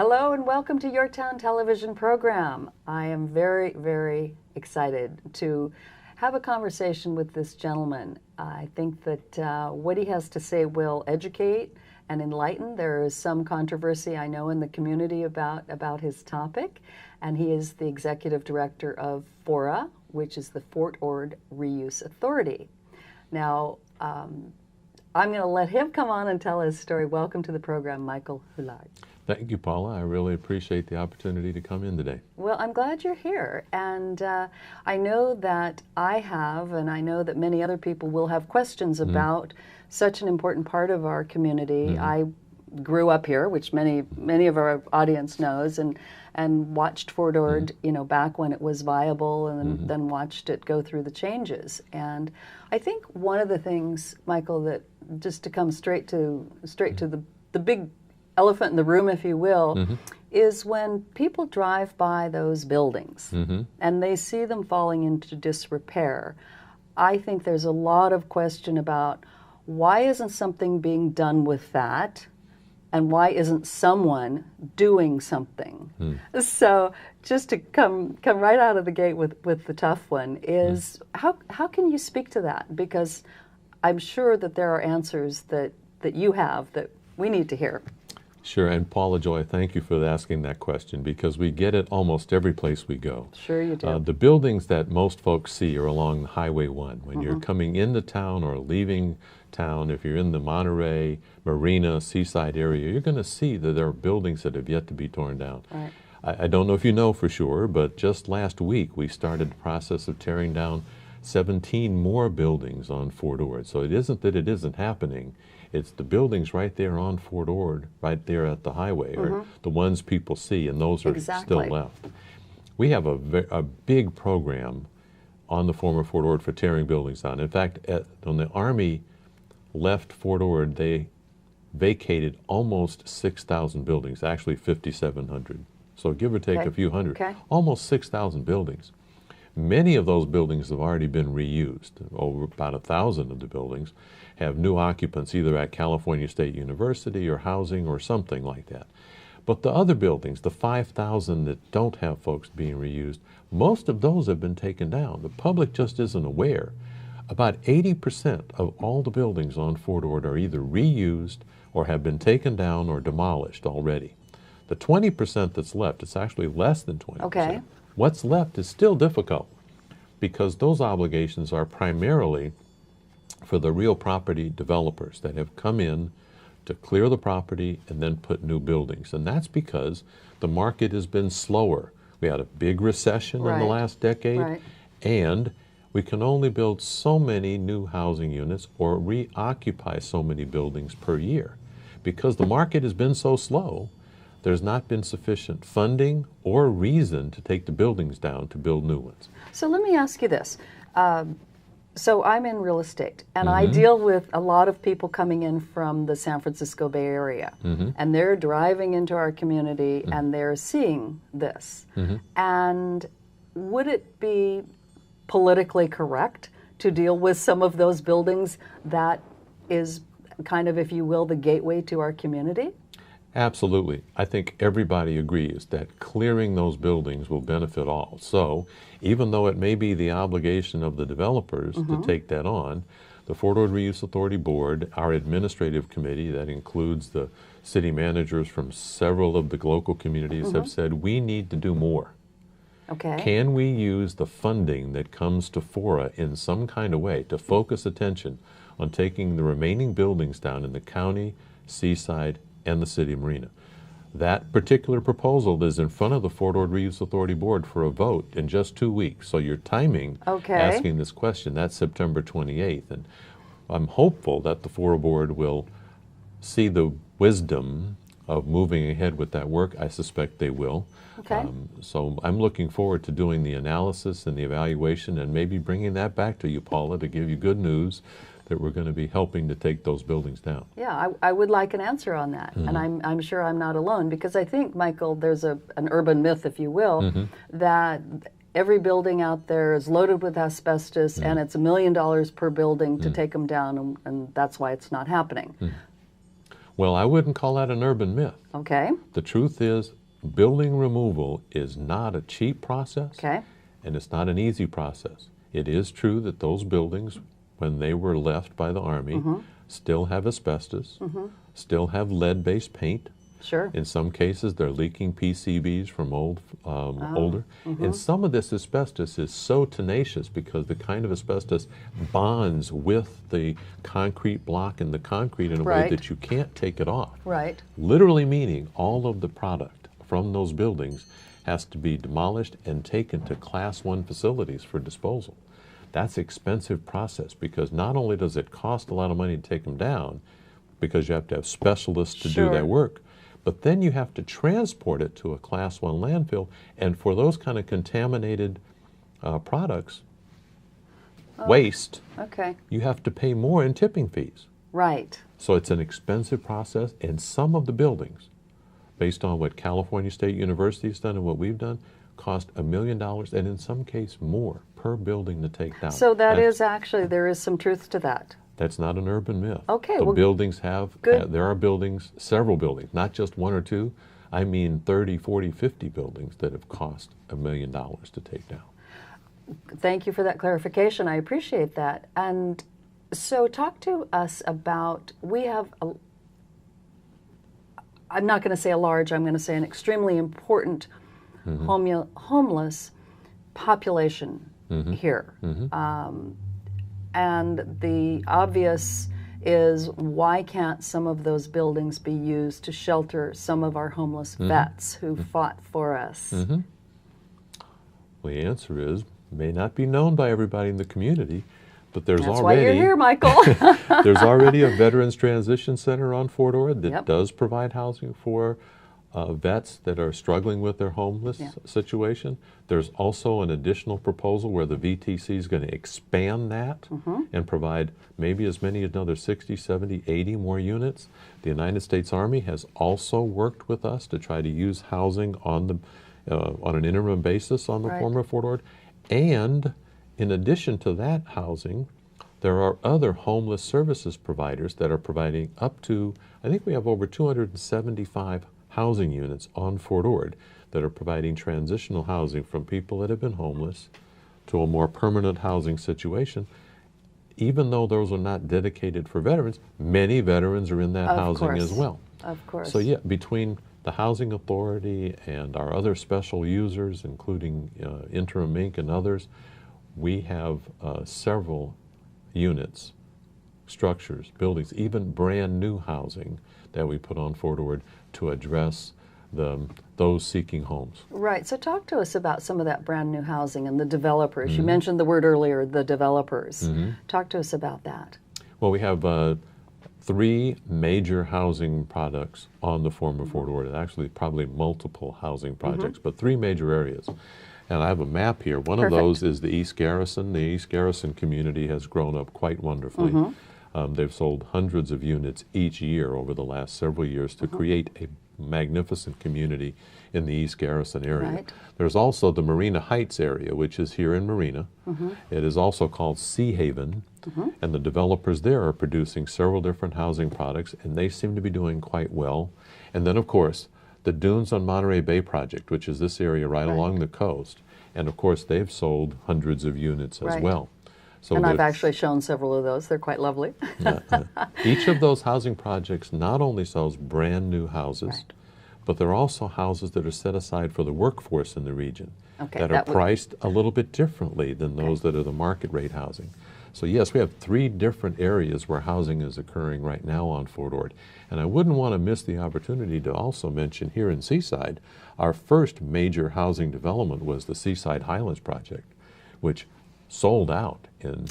Hello and welcome to YourTown television program. I am very, very excited to have a conversation with this gentleman. I think that what he has to say will educate and enlighten. There is some controversy, I know, in the community about his topic, and he is the executive director of FORA, which is the Fort Ord Reuse Authority. Now, I'm going to let him come on and tell his story. Welcome to the program, Michael Houlemand. Thank you, Paula. I really appreciate the opportunity to come in today. Well, I'm glad you're here. And I know that I have, and I know that many other people will have questions about such an important part of our community. I grew up here, which many of our audience knows, and watched Fort Ord, back when it was viable, and then watched it go through the changes. And I think one of the things, Michael, that just to come straight to the big elephant in the room, if you will, is when people drive by those buildings and they see them falling into disrepair. I think there's a lot of question about why isn't something being done with that, and why isn't someone doing something? So just to come right out of the gate with the tough one is how can you speak to that? Because I'm sure that there are answers that you have that we need to hear. Sure, and Paula Joy, thank you for asking that question, because we get it almost every place we go. Sure you do. The buildings that most folks see are along Highway 1. When you're coming into town or leaving town, if you're in the Monterey, Marina, Seaside area, you're going to see that there are buildings that have yet to be torn down. Right. I don't know if you know for sure, but just last week we started the process of tearing down 17 more buildings on Fort Ord. So it isn't that it isn't happening. It's the buildings right there on Fort Ord, right there at the highway, are the ones people see, and those are still left. We have a big program on the former Fort Ord for tearing buildings down. In fact, when the Army left Fort Ord, they vacated almost 6,000 buildings, actually 5,700. So give or take a few hundred, almost 6,000 buildings. Many of those buildings have already been reused. Over about 1,000 of the buildings have new occupants, either at California State University or housing or something like that. But the other buildings, the 5,000 that don't have folks being reused, most of those have been taken down. The public just isn't aware. About 80% of all the buildings on Fort Ord are either reused or have been taken down or demolished already. The 20% that's left, it's actually less than 20%. Okay. What's left is still difficult, because those obligations are primarily for the real property developers that have come in to clear the property and then put new buildings. And that's because the market has been slower. We had a big recession in the last decade, and we can only build so many new housing units or reoccupy so many buildings per year. Because the market has been so slow, there's not been sufficient funding or reason to take the buildings down to build new ones. So let me ask you this. So I'm in real estate, and I deal with a lot of people coming in from the San Francisco Bay Area, and they're driving into our community and they're seeing this. And would it be politically correct to deal with some of those buildings that is kind of, if you will, the gateway to our community? Absolutely. I think everybody agrees that clearing those buildings will benefit all. So even though it may be the obligation of the developers to take that on, the Fort Ord Reuse Authority Board, our administrative committee that includes the city managers from several of the local communities, have said we need to do more. Okay. Can we use the funding that comes to FORA in some kind of way to focus attention on taking the remaining buildings down in the county, Seaside, and the City Marina? That particular proposal is in front of the Fort Ord Reuse Authority Board for a vote in just 2 weeks. So your timing asking this question, that's September 28th. And I'm hopeful that the FORA Board will see the wisdom of moving ahead with that work. I suspect they will. So I'm looking forward to doing the analysis and the evaluation and maybe bringing that back to you, Paula, to give you good news that we're going to be helping to take those buildings down. Yeah, I would like an answer on that. And I'm sure I'm not alone, because I think, Michael, there's an urban myth, if you will, that every building out there is loaded with asbestos and it's $1 million per building to take them down, and that's why it's not happening. Well, I wouldn't call that an urban myth. Okay. The truth is, building removal is not a cheap process, Okay. and it's not an easy process. It is true that those buildings, when they were left by the Army, still have asbestos, still have lead-based paint. Sure. In some cases, they're leaking PCBs from older. And some of this asbestos is so tenacious because the kind of asbestos bonds with the concrete block and the concrete in a way that you can't take it off. Right. Literally meaning all of the product from those buildings has to be demolished and taken to Class 1 facilities for disposal. That's an expensive process because not only does it cost a lot of money to take them down, because you have to have specialists to do that work, but then you have to transport it to a Class 1 landfill, and for those kind of contaminated products, waste, you have to pay more in tipping fees. Right. So it's an expensive process, and some of the buildings, based on what California State University has done and what we've done, cost $1 million, and in some case more, per building to take down. So that's actually, there is some truth to that. That's not an urban myth. Okay, the buildings there are buildings, several buildings, not just one or two. I mean 30, 40, 50 buildings that have cost $1 million to take down. Thank you for that clarification. I appreciate that. And so talk to us about, we have, I'm not going to say a large, I'm going to say an extremely important homeless population here. And the obvious is, why can't some of those buildings be used to shelter some of our homeless vets who fought for us? Well, the answer is, may not be known by everybody in the community, but there's That's already... why you're here, Michael. There's already a Veterans Transition Center on Fort Ord that does provide housing for vets that are struggling with their homeless situation. There's also an additional proposal where the VTC is going to expand that and provide maybe as many as another 60, 70, 80 more units. The United States Army has also worked with us to try to use housing on an interim basis on the former Fort Ord. And in addition to that housing, there are other homeless services providers that are providing up to, I think we have over 275 housing units on Fort Ord that are providing transitional housing from people that have been homeless to a more permanent housing situation. Even though those are not dedicated for veterans, many veterans are in that housing as well. Of course. So yeah, between the Housing Authority and our other special users, including Interim Inc. and others, we have several units, structures, buildings, even brand new housing that we put on Fort Ord to address those seeking homes. Right. So talk to us about some of that brand new housing and the developers. You mentioned the word earlier, the developers. Talk to us about that. Well, we have 3 major housing products on the former Fort Ord. Actually, probably multiple housing projects, but 3 major areas. And I have a map here. One of those is the East Garrison. The East Garrison community has grown up quite wonderfully. They've sold hundreds of units each year over the last several years to create a magnificent community in the East Garrison area. There's also the Marina Heights area, which is here in Marina. It is also called Sea Haven, and the developers there are producing several different housing products, and they seem to be doing quite well. And then, of course, the Dunes on Monterey Bay project, which is this area right along the coast, and of course they've sold hundreds of units as well. So and I've actually shown several of those. They're quite lovely. Each of those housing projects not only sells brand new houses, but they're also houses that are set aside for the workforce in the region that are priced a little bit differently than those that are the market rate housing. So yes, we have 3 different areas where housing is occurring right now on Fort Ord. And I wouldn't want to miss the opportunity to also mention here in Seaside, our first major housing development was the Seaside Highlands project, which sold out in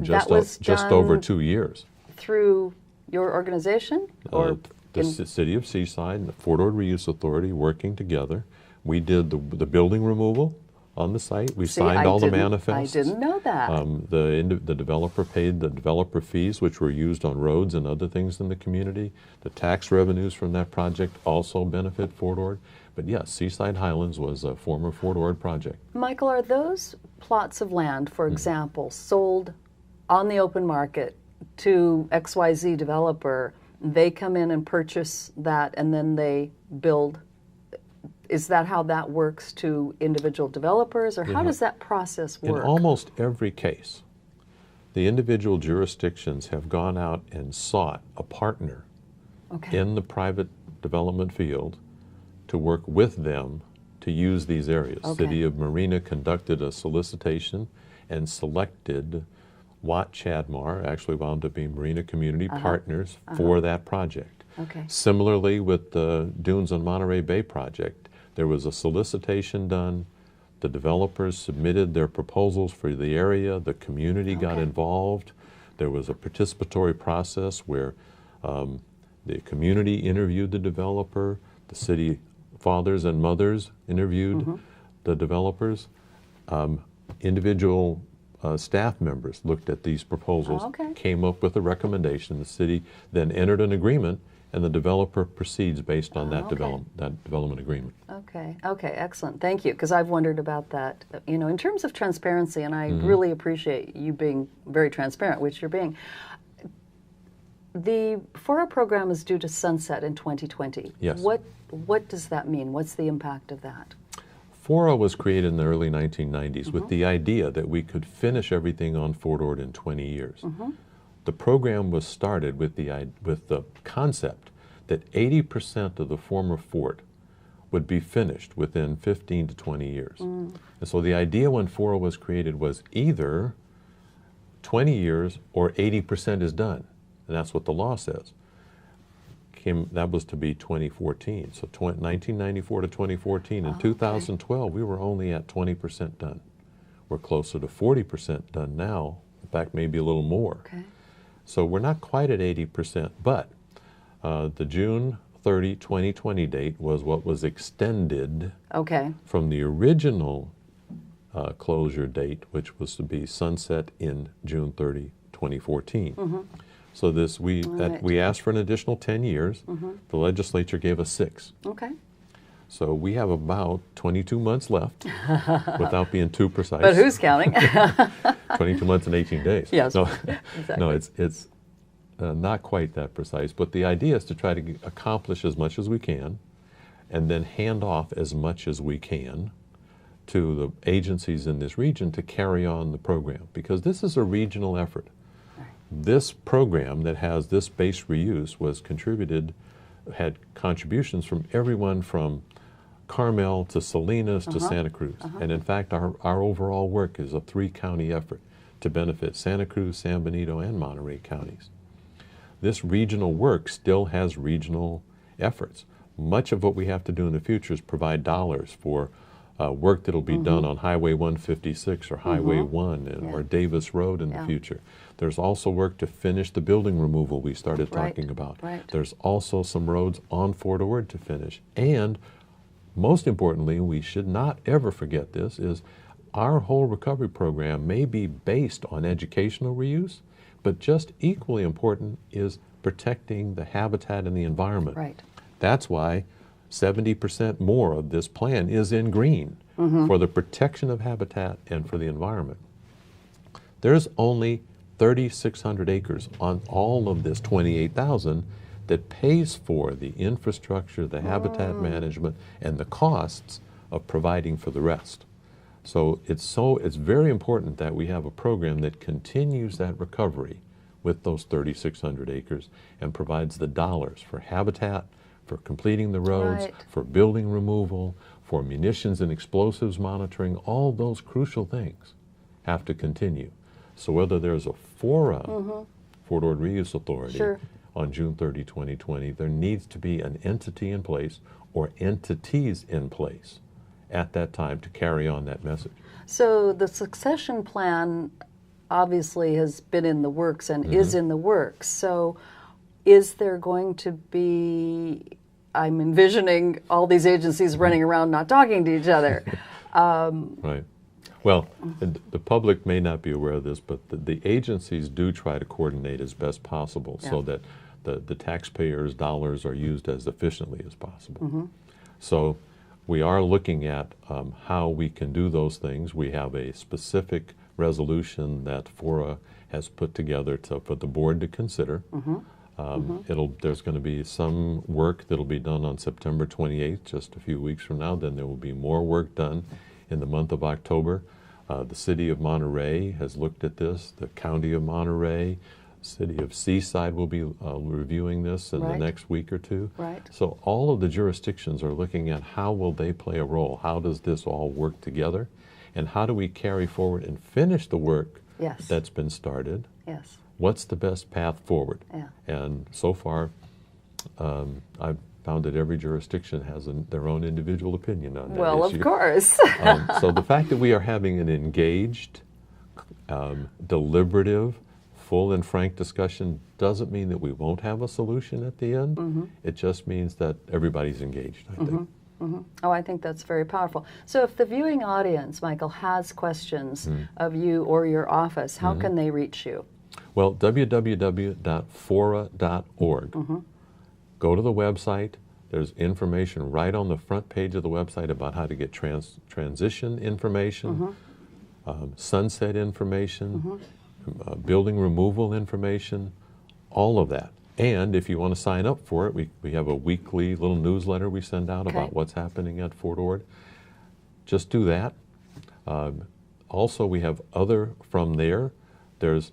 just over 2 years. Through your organization? Or the City of Seaside and the Fort Ord Reuse Authority working together. We did the building removal on the site. We signed all the manifests. I didn't know that. The developer paid the developer fees, which were used on roads and other things in the community. The tax revenues from that project also benefit Fort Ord. But yes, Seaside Highlands was a former Fort Ord project. Michael, are those plots of land, for example, sold on the open market to XYZ developer They come in and purchase that, and then they build. Is that how that works to individual developers, or how does that process work? In almost every case, the individual jurisdictions have gone out and sought a partner in the private development field to work with them to use these areas. City of Marina conducted a solicitation and selected Watt Chadmar, actually wound up being Marina Community Partners for that project. Similarly with the Dunes on Monterey Bay project, there was a solicitation done. The developers submitted their proposals for the area. The community got involved. There was a participatory process where the community interviewed the developer. The city fathers and mothers interviewed the developers. Individual staff members looked at these proposals, came up with a recommendation. The city then entered an agreement, and the developer proceeds based on that development agreement. Okay, excellent. Thank you, because I've wondered about that. You know, in terms of transparency, and I really appreciate you being very transparent, which you're being. The FORA program is due to sunset in 2020. Yes. What does that mean? What's the impact of that? FORA was created in the early 1990s with the idea that we could finish everything on Fort Ord in 20 years. The program was started with the concept that 80% of the former fort would be finished within 15 to 20 years. And so the idea when FORA was created was either 20 years or 80% is done. And that's what the law says. That was to be 2014. So 1994 to 2014. In 2012, we were only at 20% done. We're closer to 40% done now. In fact, maybe a little more. So we're not quite at 80%, but the June 30, 2020 date was what was extended from the original closure date, which was to be sunset in June 30, 2014. So this we asked for an additional 10 years. The legislature gave us 6. So we have about 22 months left, without being too precise. But who's counting? 22 months and 18 days. Yes, No, exactly. no, it's not quite that precise. But the idea is to try to accomplish as much as we can, and then hand off as much as we can to the agencies in this region to carry on the program, because this is a regional effort. This program that has this base reuse had contributions from everyone from Carmel to Salinas to Santa Cruz. And in fact, our overall work is a 3-county effort to benefit Santa Cruz, San Benito, and Monterey counties. This regional work still has regional efforts. Much of what we have to do in the future is provide dollars for work that'll be done on Highway 156 or Highway 1 or Davis Road in the future. There's also work to finish the building removal we started talking about. There's also some roads on Fort Ord to finish. And most importantly, we should not ever forget this, is our whole recovery program may be based on educational reuse, but just equally important is protecting the habitat and the environment. That's why 70% more of this plan is in green for the protection of habitat and for the environment. There's only 3,600 acres on all of this 28,000 that pays for the infrastructure, the habitat management, and the costs of providing for the rest. So it's very important that we have a program that continues that recovery with those 3,600 acres and provides the dollars for habitat, for completing the roads, for building removal, for munitions and explosives monitoring. All those crucial things have to continue. So whether there's a FORA, Fort Ord Reuse Authority, on June 30, 2020, there needs to be an entity in place or entities in place at that time to carry on that message. So the succession plan obviously has been in the works and is in the works. So is there going to be, I'm envisioning all these agencies running around not talking to each other. Right. Well, the public may not be aware of this, but the agencies do try to coordinate as best possible so that the taxpayers' dollars are used as efficiently as possible. So we are looking at how we can do those things. We have a specific resolution that FORA has put together for the board to consider. There's going to be some work that'll be done on September 28th, just a few weeks from now. Then there will be more work done in the month of October. The city of Monterey has looked at this. The county of Monterey, city of Seaside will be reviewing this in the next week or two. Right. So all of the jurisdictions are looking at how will they play a role? How does this all work together? And how do we carry forward and finish the work that's been started? Yes. What's the best path forward? Yeah. And so far, I've found that every jurisdiction has their own individual opinion on that issue. Of course. So the fact that we are having an engaged, deliberative, full and frank discussion doesn't mean that we won't have a solution at the end. It just means that everybody's engaged, I think. Oh, I think that's very powerful. So if the viewing audience, Michael, has questions of you or your office, how can they reach you? Well, www.fora.org. Go to the website. There's information right on the front page of the website about how to get transition information, sunset information, building removal information, all of that. And if you want to sign up for it, we have a weekly little newsletter we send out about what's happening at Fort Ord. Just do that. Also, we have there's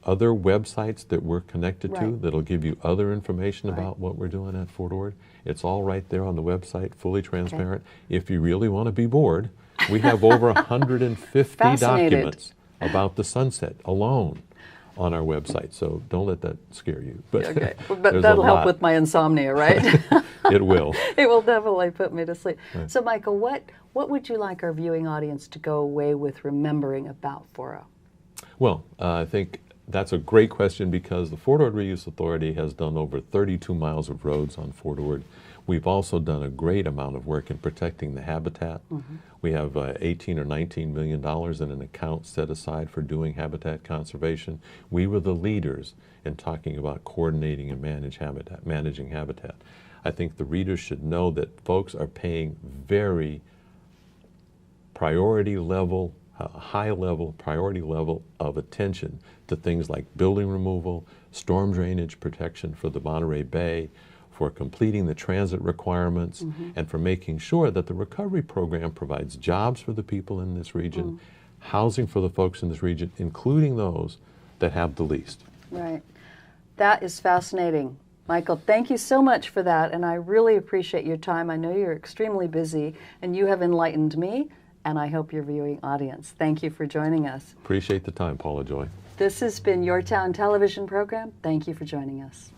other websites that we're connected to that'll give you other information about what we're doing at Fort Ord. It's all right there on the website, fully transparent. If you really want to be bored, we have over 150 documents about the sunset alone on our website. So don't let that scare you. But, but that'll help with my insomnia, right? It will. It will definitely put me to sleep. Right. So Michael, what would you like our viewing audience to go away with remembering about Fora? Well, I think that's a great question because the Fort Ord Reuse Authority has done over 32 miles of roads on Fort Ord. We've also done a great amount of work in protecting the habitat. We have $18 or $19 million in an account set aside for doing habitat conservation. We were the leaders in talking about coordinating and managing habitat. I think the readers should know that folks are paying very priority level of attention to things like building removal, storm drainage protection for the Monterey Bay, for completing the transit requirements, and for making sure that the recovery program provides jobs for the people in this region, housing for the folks in this region, including those that have the least. Right. That is fascinating. Michael, thank you so much for that, and I really appreciate your time. I know you're extremely busy, and you have enlightened me, and I hope your viewing audience. Thank you for joining us. Appreciate the time, Paula Joy. This has been Your Town television program. Thank you for joining us.